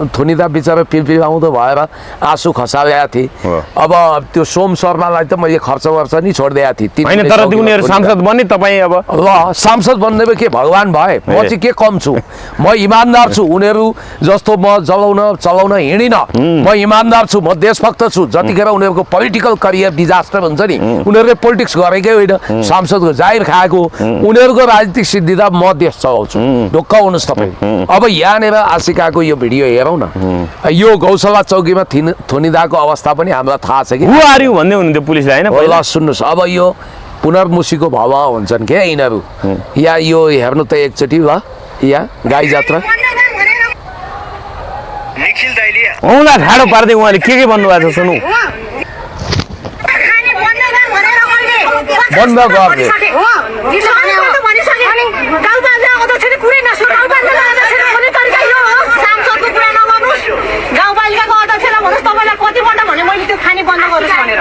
थुनिँदा बिचरा पिलपिल आउँदो भएर आँसु खसालेका थिए। अब त्यो सोम शर्मालाई त मैले खर्च वर्च नि छोडिदिएको थिएँ। होइन तर उनीहरू सांसद बन्ने तपाईँ अब ल सांसद बन्ने के भगवान् भए म चाहिँ के कम छु, म इमान्दार छु। उनीहरू जस्तो म चलाउन हिँडिनँ, म इमान्दार छु, म देशभक्त छु। जतिखेर उनीहरूको पोलिटिकल करियर डिजास्टर हुन्छ नि, उनीहरूले पोलिटिक्स गरेकै होइन, सांसदको जाहिर खाएको। उनीहरूको राजनीतिक सिद्धि त म देश चलाउँछु, ढुक्क हुनुहोस् तपाईँ। अब यहाँनिर आशिकाको यो भिडियो हेरौँ न, यो गौशाला चौकीमा थुनिँदाको अवस्था पनि हामीलाई थाहा छ कि भन्दै हुनुहुन्थ्यो पुलिसलाई होइन। ल सुन्नुहोस्, अब यो पुनर्मुसीको भव हुन्छन् क्या यिनीहरू। या यो हेर्नु त एकचोटि ल, या गाई जात्रा उहाँलाई ठाडो पार्दै उहाँले के भन्नुभएको छ सुनौ। बन्द गर्ने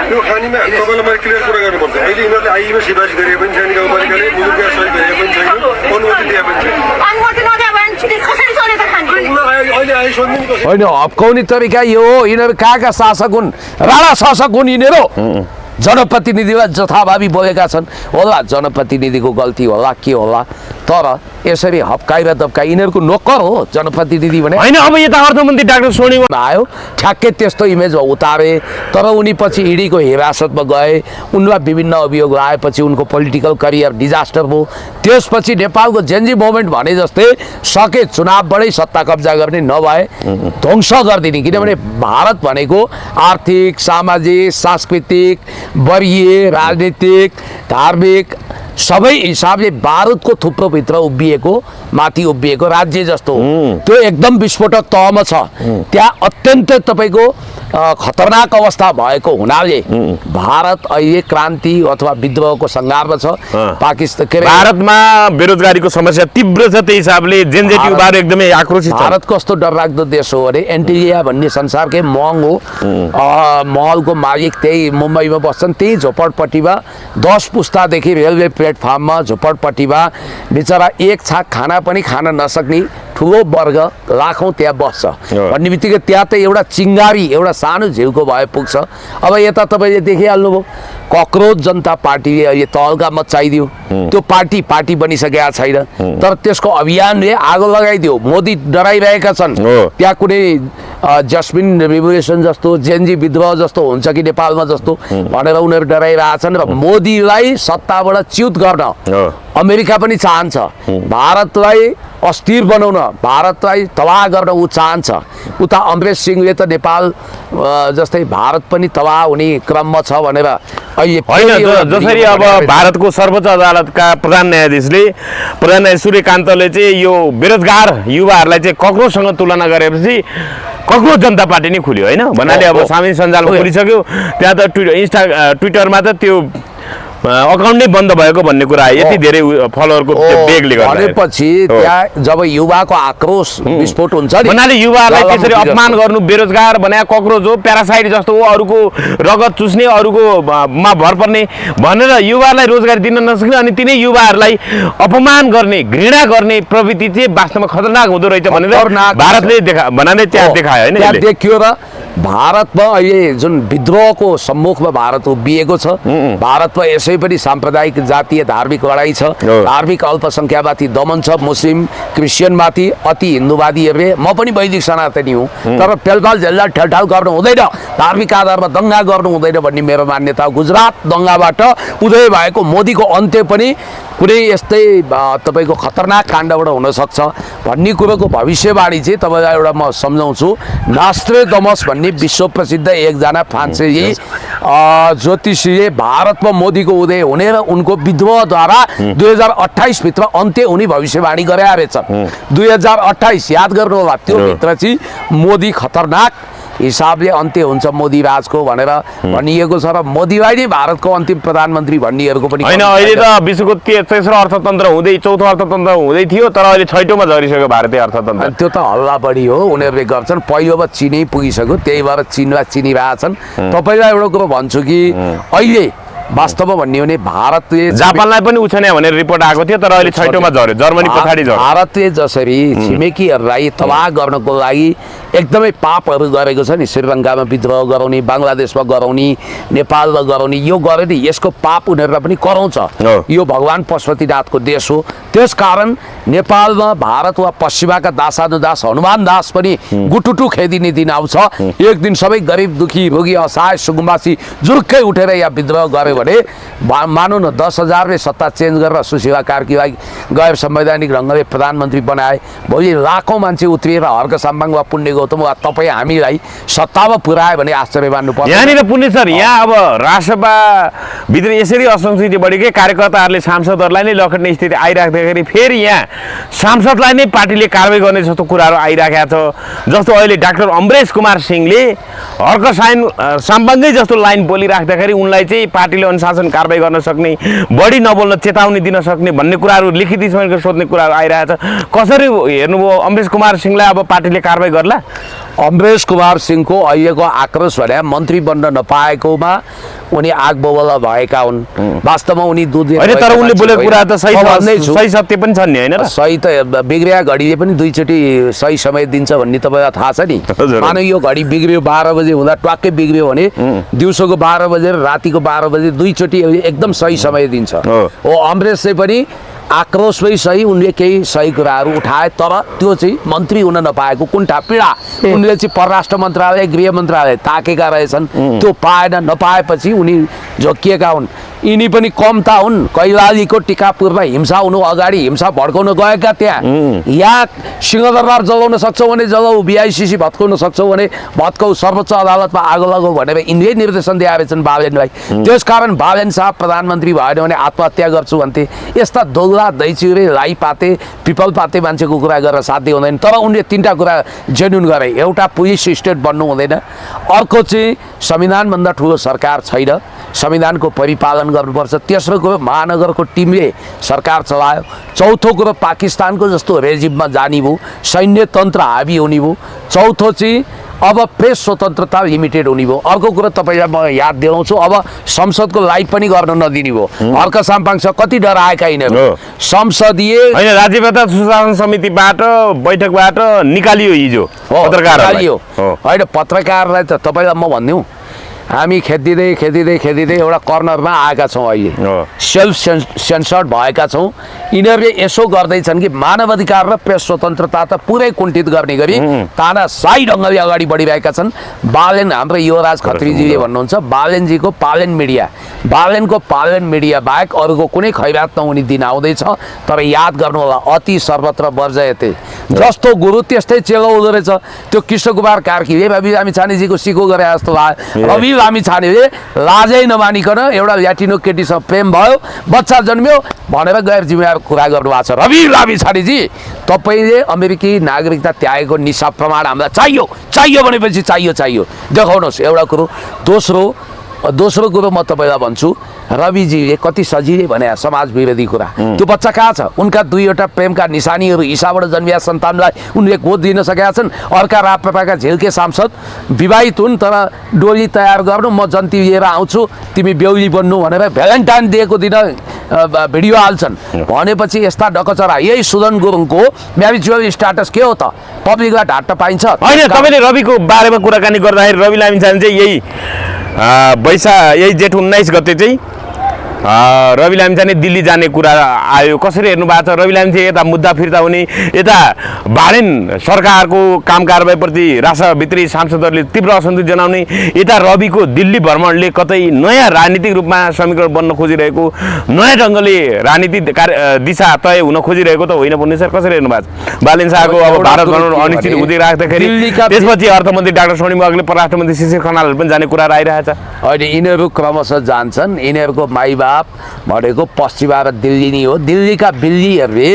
यो खानीमा तपाईँलाई मैले क्लियर कुरा गर्नुपर्छ। अहिले यिनीहरूले आइमा सिफारिस गरे पनि छैन, गाउँपालिकाले मुलुक ग्यास सही गरे पनि छैन, अनुमति दिए पनि छैन। अहिले आइ सोध्नु नि कसरी होइन। हप्काउने तरिका यो हो, यिनीहरू कहाँका शासक हुन्, राणा शासक हुन् यिनीहरू। जनप्रतिनिधिलाई जथाभावी बोलेका छन्। होला जनप्रतिनिधिको गल्ती होला के होला, तर यसरी हप्काइ र दप्काइ यिनीहरूको नोकर हो जनप्रतिनिधि भने होइन। अब यता अर्थमन्त्री डाक्टर सोनी आयो ठ्याक्कै त्यस्तो इमेज उतारे, तर उनी पछि इडीको हिरासतमा गए। उनलाई विभिन्न अभियोग आएपछि उनको पोलिटिकल करियर डिजास्टर भयो। त्यसपछि नेपालको जेन्जी मुभमेन्ट भने जस्तै सके चुनावबाटै सत्ता कब्जा गर्ने, नभए ध्वंस गरिदिने। किनभने भारत भनेको आर्थिक, सामाजिक, सांस्कृतिक, वर्गीय, राजनीतिक, धार्मिक सबै हिसाबले बारुदको थुप्रोभित्र उभिएको, माथि उभिएको राज्य जस्तो हो। त्यो एकदम विस्फोटक तहमा छ। त्यहाँ अत्यन्त तपाईँको खतरनाक अवस्था भएको हुनाले भारत अहिले क्रान्ति अथवा विद्रोहको सङ्घारमा छ। पाकिस्तान के भारतमा बेरोजगारीको समस्या तीव्र छ, त्यही हिसाबले जेनजेट युवाहरू एकदमै आक्रोशित छ। भारत कस्तो डरलाग्दो देश हो अरे, एन्टिलिया भन्ने संसारकै महँग हो। महलको मालिक त्यही मुम्बईमा बस्छन्, त्यही झोपडपट्टिमा 10 पुस्तादेखि रेलवे प्लेटफर्ममा झोपडपट्टिमा बिचरा एक छाक खाना पनि खान नसक्ने ठुलो वर्ग लाखौँ त्यहाँ बस्छ भन्ने बित्तिकै त्यहाँ त एउटा चिङ्गारी, एउटा सानो झिउको भए पुग्छ। अब यता तपाईँले देखिहाल्नुभयो कक्रोच जनता पार्टीले अहिले तहल्का मचाइदियो। त्यो पार्टी बनिसकेका छैन, तर त्यसको अभियानले आगो लगाइदियो। मोदी डराइरहेका छन् त्यहाँ कुनै जस्मिन रिभोल्युसन जस्तो, जेन्जी विद्रोह जस्तो हुन्छ कि नेपालमा जस्तो भनेर उनीहरू डराइरहेछन्। र मोदीलाई सत्ताबाट च्युत गर्न अमेरिका पनि चाहन्छ, भारतलाई अस्थिर बनाउन, भारतलाई तबाह गर्न ऊ चाहन्छ। उता अमरेश सिंहले त नेपाल जस्तै भारत पनि तबाह हुने क्रममा छ भनेर अहिले होइन। जसरी अब भारतको सर्वोच्च अदालतका प्रधान न्यायाधीश सूर्यकान्तले चाहिँ यो बेरोजगार युवाहरूलाई चाहिँ कक्रोचसँग तुलना गरेपछि कक्रोच जनता पार्टी नै खुल्यो होइन भन्नाले अब सामाजिक सञ्जालमा खुलिसक्यो। त्यहाँ त ट्विटरमा त त्यो अकाउन्ट नै बन्द भएको भन्ने कुरा यति धेरै फलोअरको बेगले गरेपछि त्यहाँ जब युवाको आक्रोश विस्फोट हुन्छ नि, भन्नाले युवाहरूलाई त्यसरी अपमान गर्नु, बेरोजगार भने कक्रोच हो, प्यारासाइट जस्तो हो, अरूको रगत चुस्ने, अरूको मा भर पर्ने भनेर युवाहरूलाई रोजगारी दिन नसक्ने अनि तिनै युवाहरूलाई अपमान गर्ने, घृणा गर्ने प्रवृत्ति चाहिँ वास्तवमा खतरनाक हुँदो रहेछ भनेर भारतले भन्नाले त्यहाँ देखायो होइन। त्यहाँ देखियो र भारतमा अहिले जुन विद्रोहको सम्मुखमा भारत उभिएको छ, भारतमा यसै पनि साम्प्रदायिक जातीय धार्मिक लडाइँ छ, धार्मिक अल्पसङ्ख्यामाथि दमन छ, मुस्लिम क्रिस्चियनमाथि अति हिन्दूवादीहरूले, म पनि वैदिक सनातनी हुँ, तर पेलपाल झेल्ला ठेलठाल गर्नु हुँदैन, धार्मिक आधारमा दङ्गा गर्नु हुँदैन भन्ने मेरो मान्यता हो। गुजरात दङ्गाबाट उदय भएको मोदीको अन्त्य पनि कुनै यस्तै तपाईँको खतरनाक काण्डबाट हुनसक्छ भन्ने कुरोको भविष्यवाणी चाहिँ तपाईँलाई एउटा म सम्झाउँछु। नास्ट्रेडमस भन्ने विश्व प्रसिद्ध एकजना फ्रान्सेली ज्योतिषीले भारतमा मोदीको उदय हुने र उनको विद्रोहद्वारा 2028 भित्र अन्त्य हुने भविष्यवाणी गरे रहेछ। 2028 याद गर्नु होला, त्यो भित्र चाहिँ मोदी खतरनाक हिसाबले अन्त्य हुन्छ मोदी राजको भनेर भनिएको छ र मोदीलाई नै भारतको अन्तिम प्रधानमन्त्री भन्नेहरूको पनि होइन। अहिले त विश्वको तेस्रो अर्थतन्त्र हुँदै चौथो अर्थतन्त्र हुँदै थियो, तर अहिले छैटौँमा झरिसक्यो भारतीय अर्थतन्त्र। त्यो त हल्ला बढी हो, उनीहरूले गर्छन्। पहिलोमा चिनै पुगिसक्यो, त्यही भएर चिनलाई चिनिरहेछन्। तपाईँलाई एउटा कुरो भन्छु कि अहिले वास्तवमा भन्ने हो भने भारतले जापानलाई पनि उछाने भनेर रिपोर्ट आएको थियो तर अहिले छैटौँमा झर्यो जर्मनी पछाडि झर्यो भारतले जसरी छिमेकीहरूलाई तबाह गर्नको लागि एकदमै पापहरू गरेको छ नि श्रीलङ्कामा विद्रोह गराउने बङ्गलादेशमा गराउने नेपालमा गराउने यो गरे नि यसको पाप उनीहरूलाई पनि कराउँछ यो भगवान पशुपतिनाथको देश हो त्यसकारण नेपालमा भारत वा पश्चिमाका दासानुदास हनुमान दास पनि गुटुटु खेदिने दिन आउँछ एक दिन सबै गरिब दुखी रोगी असहाय सुकुम्बासी जुर्कै उठेर यहाँ विद्रोह गर्यो भने मानौँ न 10,000ले सत्ता चेन्ज गरेर सुशीला कार्कीलाई गैर संवैधानिक ढङ्गले प्रधानमन्त्री बनाए भोलि लाखौँ मान्छे उत्रिएर हर्क साम्बाङ वा पुण्य गौतम वा तपाईँ हामीलाई सत्तामा पुर्यायो भने आश्चर्य मान्नु पर्छ यहाँनिर पुण्य सर यहाँ अब राजसभा भित्र यसरी असंस्कृति बढी के कार्यकर्ताहरूले सांसदहरूलाई नै लखेट्ने स्थिति आइराख्दाखेरि फेरि यहाँ सांसदलाई नै पार्टीले कारवाही गर्ने जस्तो कुराहरू आइराखेको छ जस्तो अहिले डाक्टर अमरेश कुमार सिंहले हर्क साम्बाङै जस्तो लाइन बोलिराख्दाखेरि उनलाई चाहिँ पार्टीले अनुशासन कारवाही गर्न सक्ने बढी नबोल्न चेतावनी दिन सक्ने भन्ने कुराहरू लिखित स्मरणको सोध्ने कुराहरू आइरहेको छ कसरी हेर्नुभयो अमरेश कुमार सिंहलाई अब पार्टीले कारवाही गर्ला अमरेश कुमार सिंहको अहिलेको आक्रोश भने मन्त्री बन्न नपाएकोमा उनी आगबबुला भएका हुन् वास्तवमा उनी तर उनले बोलेको कुरा त सही सत्य पनि छन् नि हैन र सही त बिग्रिया घडीले पनि दुईचोटि सही समय दिन्छ भन्ने तपाईँलाई थाहा छ नि मानव यो घडी बिग्रियो 12 बजे हुँदा ट्वाक्कै बिग्रियो भने दिउँसोको 12 बजे र रातिको 12 बजे दुईचोटि एकदम सही समय दिन्छ हो अमरेशले पनि आक्रोशमै सही उनले केही सही कुराहरू उठाए तर त्यो चाहिँ मन्त्री हुन नपाएको कुण्ठा पीडा उनले चाहिँ परराष्ट्र मन्त्रालय गृह मन्त्रालय ताकेका रहेछन् त्यो पाएन नपाएपछि उनी झोकिएका हुन् यिनी पनि कमता हुन् कैलालीको टिकापुरमा हिंसा हुनु अगाडि हिंसा भड्काउन गएका त्यहाँ यहाँ सिंहदरबार जलाउन सक्छौ भने जलाऊ बिआइसिसी भत्काउन सक्छौ भने भत्काउ सर्वोच्च अदालतमा आगो लगाऊ भनेर यिनले निर्देशन दिएछन् बालेनलाई त्यसकारण बालेन साहब प्रधानमन्त्री भएन भने आत्महत्या गर्छु भन्थे यस्ता दोगला दैचिउरे लाई पाते पिपल पाते मान्छेको कुरा गरेर साध्य हुँदैन तर उनले तीनटा कुरा जेन्युन गरे एउटा पुलिस स्टेट बन्नु हुँदैन अर्को चाहिँ संविधानभन्दा ठुलो सरकार छैन संविधानको परिपालन गर्नुपर्छ तेस्रो कुरो महानगरको टिमले सरकार चलायो चौथो कुरो पाकिस्तानको जस्तो रेजिममा जाने भयो सैन्य तन्त्र हावी हुने भयो चौथो चाहिँ अब प्रेस स्वतन्त्रता लिमिटेड हुने भयो अर्को कुरो तपाईँलाई म याद दिलाउँछु अब संसदको लाइभ पनि गर्न नदिने भयो हर्क साम्पाङ कति डराएका यिनीहरू संसदीय हैन राज्यव्यवस्था सुशासन समितिबाट बैठकबाट निकालियो हिजो पत्रकारलाई हैन पत्रकारलाई त तपाईँलाई म भन्दिउँ हामी खेदिँदै एउटा कर्नरमा आएका छौँ अहिले सेल्फ सेन्सर्ड भएका छौँ यिनीहरूले यसो गर्दैछन् कि मानवाधिकार र प्रेस स्वतन्त्रता त पुरै कुण्ठित गर्ने गरी तानाशाही ढङ्गले अगाडि बढिरहेका छन् बालेन हाम्रो युवराज खत्रीजीले भन्नुहुन्छ बालेनजीको बालेनको पालन मिडिया बाहेक अरूको कुनै खैरात नहुने दिन आउँदैछ तर याद गर्नु होला अति सर्वत्र वर्जयते जस्तो गुरु त्यस्तै चेलो हुँदो रहेछ त्यो कृष्णकुमार कार्कीले रवि लामिछानेजीको सिको गरे जस्तो लाग्यो रवि लामिछानेले लाजै नमानिकन एउटा ल्याटिनो केटीसँग प्रेम भयो बच्चा जन्मियो भनेर गैर जिम्मेवार कुरा गर्नुभएको छ रवि लामिछानेजी तपाईँले अमेरिकी नागरिकता त्यागेको निशा प्रमाण हामीलाई चाहियो भनेपछि चाहियो देखाउनुहोस् एउटा कुरो दोस्रो कुरो म तपाईँलाई भन्छु रविजीले कति सजिलै भने समाज विरोधी कुरा त्यो बच्चा कहाँ छ उनका दुईवटा प्रेमका निशानीहरू ईसाबाट जन्मिया सन्तानलाई उनले गोद दिन सकेका छन् अर्का राप्रपाका झिल्के सांसद विवाहित हुन् तर डोली तयार गर्नु म जन्ती लिएर आउँछु तिमी बेहुली बन्नु भनेर भ्यालेन्टाइन डेको दिन भिडियो हाल्छन् भनेपछि यस्ता डकचरा यही सुदन गुरुङको म्यारिजुअल स्ट्याटस के हो त पब्लिकलाई ढाट्न पाइन्छ हैन तपाईले रविको बारेमा कुराकानी गर्दाखेरि रवि लामिछाने चाहिँ यही जेठ 19 गते चाहिँ रवि लामिछाने दिल्ली जाने कुरा आयो कसरी हेर्नु भएको छ रवि लामिछाने यता मुद्दा फिर्ता हुने यता बालेन सरकारको काम कारबाहीप्रति राष्ट्रभित्री सांसदहरूले तीव्र असन्तुष्टि जनाउने यता रविको दिल्ली भ्रमणले कतै नयाँ राजनीतिक रूपमा समीकरण बन्न खोजिरहेको नयाँ ढङ्गले राजनीतिक दिशा तय हुन खोजिरहेको त होइन भन्ने सर कसरी हेर्नु भएको छ बालेन शाहको अब भारत भ्रमण अनिश्चित हुँदै राख्दाखेरि त्यसपछि अर्थमन्त्री डाक्टर सोनिम वाग्ले परराष्ट्र मन्त्री शिशिर खनालहरू पनि जाने कुरा आइरहेछ अहिले यिनीहरू क्रमशः जान्छन् यिनीहरूको माइबाप भनेको पश्चिमबाट दिल्ली नै हो दिल्लीका बिल्लीहरूले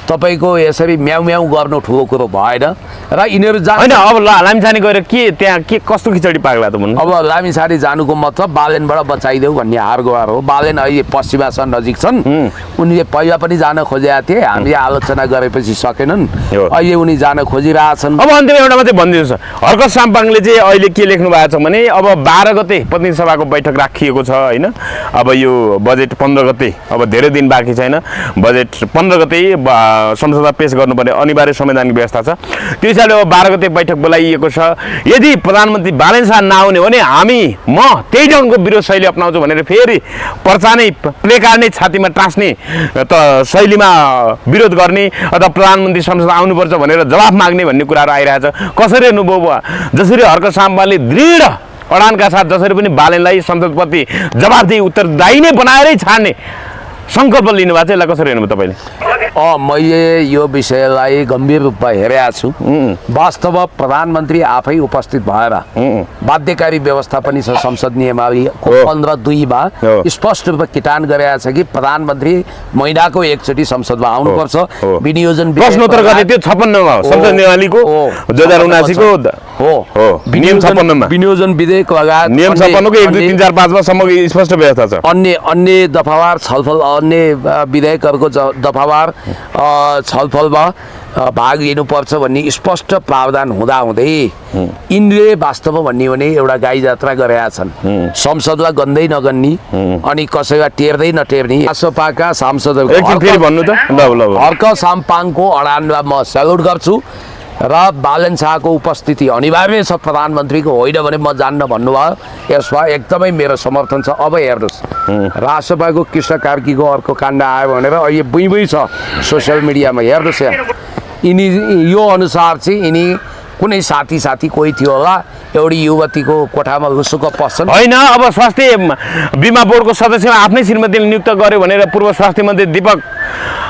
तपाईँको यसरी म्याउ म्याउ गर्नु ठुलो कुरो भएन र यिनीहरू होइन अब लामिछाने गएर के त्यहाँ के कस्तो खिचडी पाग्ला त भन्नु अब लामिछाने जानुको मतलब बालेनबाट बचाइदेऊ भन्ने हारगुहार हो। बालेन अहिले पश्चिमासँग नजिक छन्, उनले पहिला पनि जान खोजेका थिए, हामीले आलोचना गरेपछि सकेनन्, अहिले उनी जान खोजिरहेछन्। अब अन्त्यमा एउटा मात्रै भनिदिनुहोस्, हर्क साम्पाङले चाहिँ अहिले के लेख्नु भएको छ भने अब 12 गते प्रतिनिधि सभाको बैठक राखिएको छ होइन। अब यो बजेट 15 गते, अब धेरै दिन बाँकी छैन, बजेट 15 गते संसदमा पेश गर्नुपर्ने अनिवार्य संवैधानिक व्यवस्था छ। त्यो हिसाबले अब 12 गते बैठक बोलाइएको छ। यदि प्रधानमन्त्री बालेन शाह नआउने भने म त्यही ढङ्गको विरोध शैली अपनाउँछु भनेर फेरि पर्चा नै प्लेकार्ड नै छातीमा टाँस्ने त शैलीमा विरोध गर्ने अथवा प्रधानमन्त्री संसद आउनुपर्छ भनेर जवाफ माग्ने भन्ने कुराहरू आइरहेछ। कसरी हेर्नुभयो, जसरी हर्क साम्पाङले दृढ अडानका साथ जसरी पनि बालेनलाई संसदप्रति जवाफदेही उत्तरदायी नै बनाएरै छाड्ने सङ्कल्प लिनुभएको छ, यसलाई कसरी हेर्नुभयो तपाईँले? मैले यो विषयलाई गम्भीर रूपमा हेरेको छु। वास्तवमा प्रधानमन्त्री आफै उपस्थित भएर बाध्यकारी व्यवस्था पनि छ संसद नियमावलीको 15(2)मा स्पष्ट रूपमा किटान गरेका छ कि प्रधानमन्त्री महिनाको एकचोटि संसदमा आउनुपर्छ। विनियोजन प्रश्नोत्तर गर्ने त्यो 56 मा संसद नियमावलीको 2079 को हो नियम 56 मा विनियोजन विधेयक लगायत नियम 56 को 1 2 3 4 5 मा सम्म स्पष्ट व्यवस्था छ। अन्य दफावार छलफल, अन्य विधेयकहरूको दफावार छलफलमा भाग लिनुपर्छ भन्ने स्पष्ट प्रावधान हुँदाहुँदै यिनले वास्तवमा भन्ने भने एउटा गाई जात्रा गरेका छन्। संसदलाई गन्दै नगन्ने अनि कसैलाई टेर्दै नटेर्ने रासोपाका सांसदहरू हर्क साम्पाङको अडानमा म सल्युट गर्छु र बालेन शाहको उपस्थिति अनिवार्य छ प्रधानमन्त्रीको, होइन भने म जान्न भन्नुभयो, यसमा एकदमै मेरो समर्थन छ। अब हेर्नुहोस्, रासोपाको कृष्ण कार्कीको अर्को काण्ड आयो भनेर अहिले बुइँ छ सोसियल मिडियामा, हेर्नुहोस् यहाँ यिनी यो अनुसार चाहिँ यिनी कुनै साथी कोही थियो होला, एउटी युवतीको कोठामा घुसुक पस्छन्। होइन, अब स्वास्थ्य बिमा बोर्डको सदस्यमा आफ्नै श्रीमतीले नियुक्त गर्यो भनेर पूर्व स्वास्थ्य मन्त्री दीपक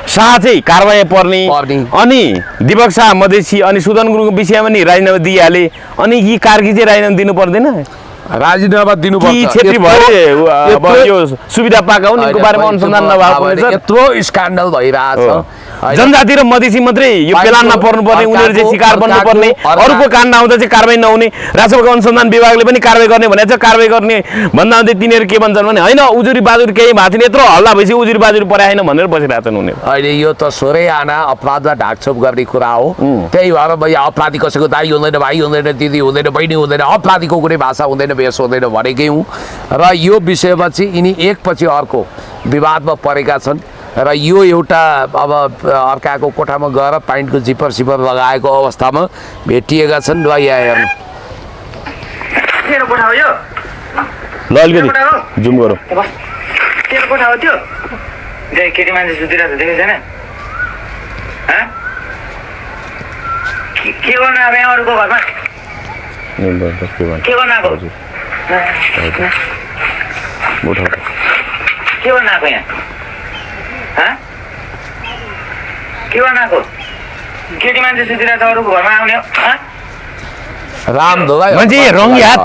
शाह चाहिँ कारबाही पर्ने, अनि दीपक शाह मधेसी अनि सुदन गुरुङको विषयमा नि राजीनामा दिइहाले, अनि यी कार्की चाहिँ राजीनामा दिनु पर्दैन? राजीनामा दिनुपर्छ। छेत्री भयो अब यो सुविधा पाएका हुन्, यिनको बारेमा अनुसन्धान नभएको यत्रो स्क्यान्डल भइरहेछ। जनजाति र मधेसी मात्रै यो पेलानमा पर्नुपर्ने, उनीहरू चाहिँ शिकार बन्नुपर्ने, अरूको काण्ड आउँदा चाहिँ कारबाही नहुने, राजसभाको अनुसन्धान विभागले पनि कारबाही गर्ने भनेको छ। कारबाही गर्ने भन्दा हुँदै तिनीहरू के भन्छन् भने होइन उजुरी बाजुरी केही भएको छैन, यत्रो हल्ला भएपछि उजुरी बाजुरी परे छैन भनेर बसिरहेछन् उनीहरू। अहिले यो त सोरै आना अपराधलाई ढाकछोप गर्ने कुरा हो। त्यही भएर अपराधी कसैको दाइ हुँदैन, भाइ हुँदैन, दिदी हुँदैन, बहिनी हुँदैन, अपराधीको कुनै भाषा हुँदैन, बेस हुँदैन भनेकै हुँ। र यो विषयमा चाहिँ यिनी एकपछि अर्को विवादमा परेका छन् र यो एउटा अब अर्काको कोठामा गएर पाइन्टको जिपर सिपर लगाएको अवस्थामा भेटिएका छन्। ल यहाँ हेर्नु, तेरो कोठा हो यो? ल अलिकति जुम गरौँ। तेरो कोठा हो त्यो? केटी मान्छे सुतिरहेको छ, देखेको छैन? के गर्न आएको यहाँ अरूको घरमा? के गर्न आएको? के गर्न आएको यहाँ? के गर्न आएको? केटी मान्छे सुतिरहेको छ, अरूको घरमा आउने हो? राम धोलाइ मान्छे रङ याद।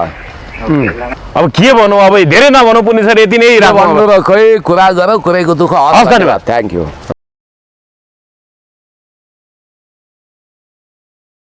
अब के भनौँ, अब धेरै नभनौँ पुनि सर, यति नै भन्नु र खै कुरा गर, कुरैको दुःख। धन्यवाद, थ्याङ्क यू।